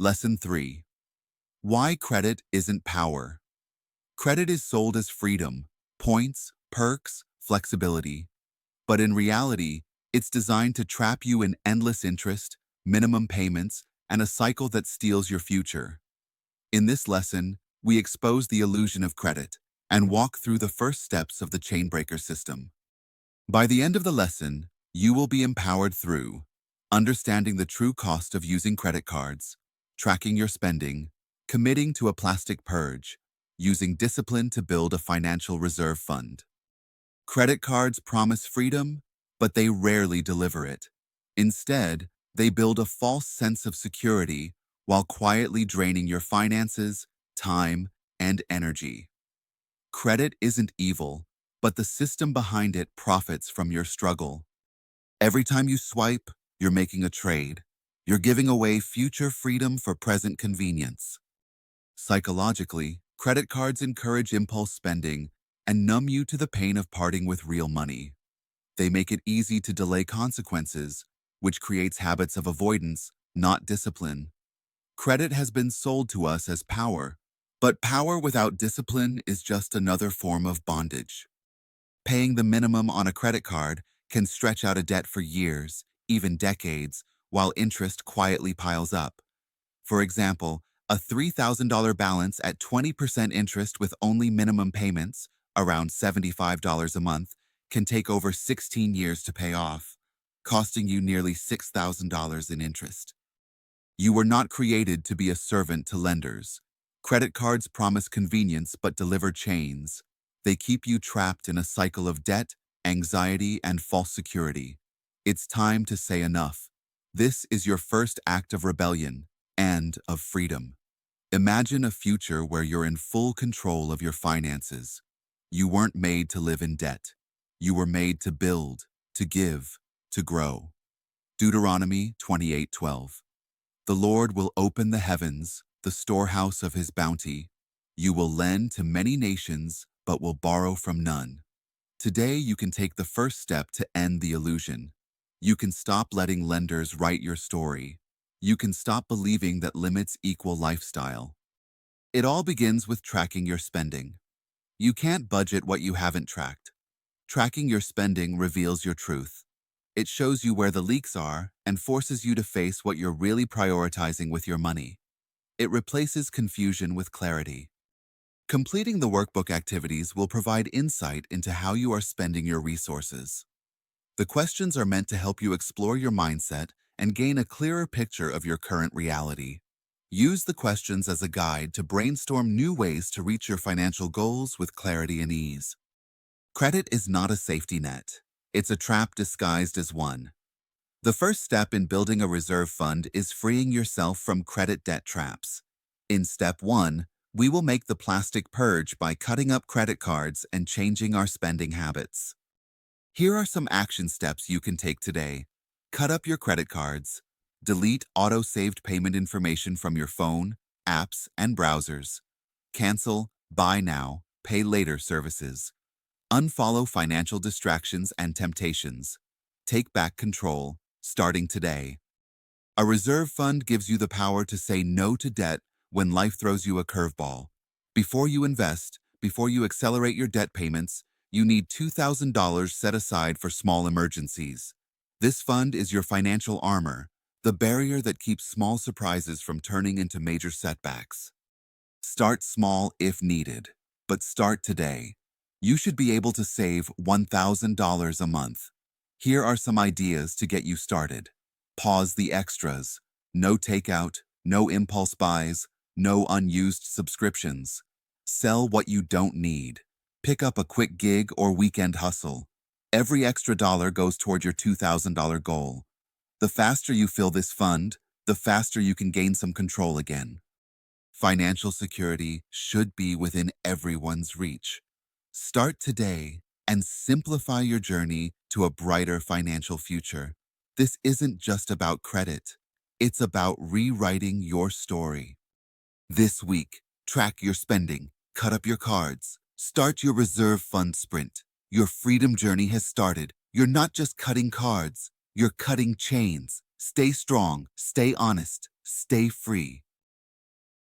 Lesson 3. Why credit isn't power. Credit is sold as freedom, points, perks, flexibility. But in reality, it's designed to trap you in endless interest, minimum payments, and a cycle that steals your future. In this lesson, we expose the illusion of credit and walk through the first steps of the Chainbreaker system. By the end of the lesson, you will be empowered through understanding the true cost of using credit cards, tracking your spending, committing to a plastic purge, using discipline to build a financial reserve fund. Credit cards promise freedom, but they rarely deliver it. Instead, they build a false sense of security while quietly draining your finances, time, and energy. Credit isn't evil, but the system behind it profits from your struggle. Every time you swipe, you're making a trade. You're giving away future freedom for present convenience. Psychologically, credit cards encourage impulse spending and numb you to the pain of parting with real money. They make it easy to delay consequences, which creates habits of avoidance, not discipline. Credit has been sold to us as power, but power without discipline is just another form of bondage. Paying the minimum on a credit card can stretch out a debt for years, even decades, while interest quietly piles up. For example, a $3,000 balance at 20% interest with only minimum payments, around $75 a month, can take over 16 years to pay off, costing you nearly $6,000 in interest. You were not created to be a servant to lenders. Credit cards promise convenience but deliver chains. They keep you trapped in a cycle of debt, anxiety, and false security. It's time to say enough. This is your first act of rebellion and of freedom. Imagine a future where you're in full control of your finances. You weren't made to live in debt. You were made to build, to give, to grow. Deuteronomy 28:12. The Lord will open the heavens, the storehouse of his bounty. You will lend to many nations, but will borrow from none. Today, you can take the first step to end the illusion. You can stop letting lenders write your story. You can stop believing that limits equal lifestyle. It all begins with tracking your spending. You can't budget what you haven't tracked. Tracking your spending reveals your truth. It shows you where the leaks are and forces you to face what you're really prioritizing with your money. It replaces confusion with clarity. Completing the workbook activities will provide insight into how you are spending your resources. The questions are meant to help you explore your mindset and gain a clearer picture of your current reality. Use the questions as a guide to brainstorm new ways to reach your financial goals with clarity and ease. Credit is not a safety net. It's a trap disguised as one. The first step in building a reserve fund is freeing yourself from credit debt traps. In step 1, we will make the plastic purge by cutting up credit cards and changing our spending habits. Here are some action steps you can take today. Cut up your credit cards. Delete auto-saved payment information from your phone, apps, and browsers. Cancel buy now, pay later services. Unfollow financial distractions and temptations. Take back control, starting today. A reserve fund gives you the power to say no to debt when life throws you a curveball. Before you invest, before you accelerate your debt payments, you need $2,000 set aside for small emergencies. This fund is your financial armor, the barrier that keeps small surprises from turning into major setbacks. Start small if needed, but start today. You should be able to save $1,000 a month. Here are some ideas to get you started. Pause the extras. No takeout, no impulse buys, no unused subscriptions. Sell what you don't need. Pick up a quick gig or weekend hustle. Every extra dollar goes toward your $2,000 goal. The faster you fill this fund, the faster you can gain some control again. Financial security should be within everyone's reach. Start today and simplify your journey to a brighter financial future. This isn't just about credit. It's about rewriting your story. This week, track your spending, cut up your cards, start your reserve fund sprint. Your freedom journey has started. You're not just cutting cards, you're cutting chains. Stay strong, stay honest, stay free.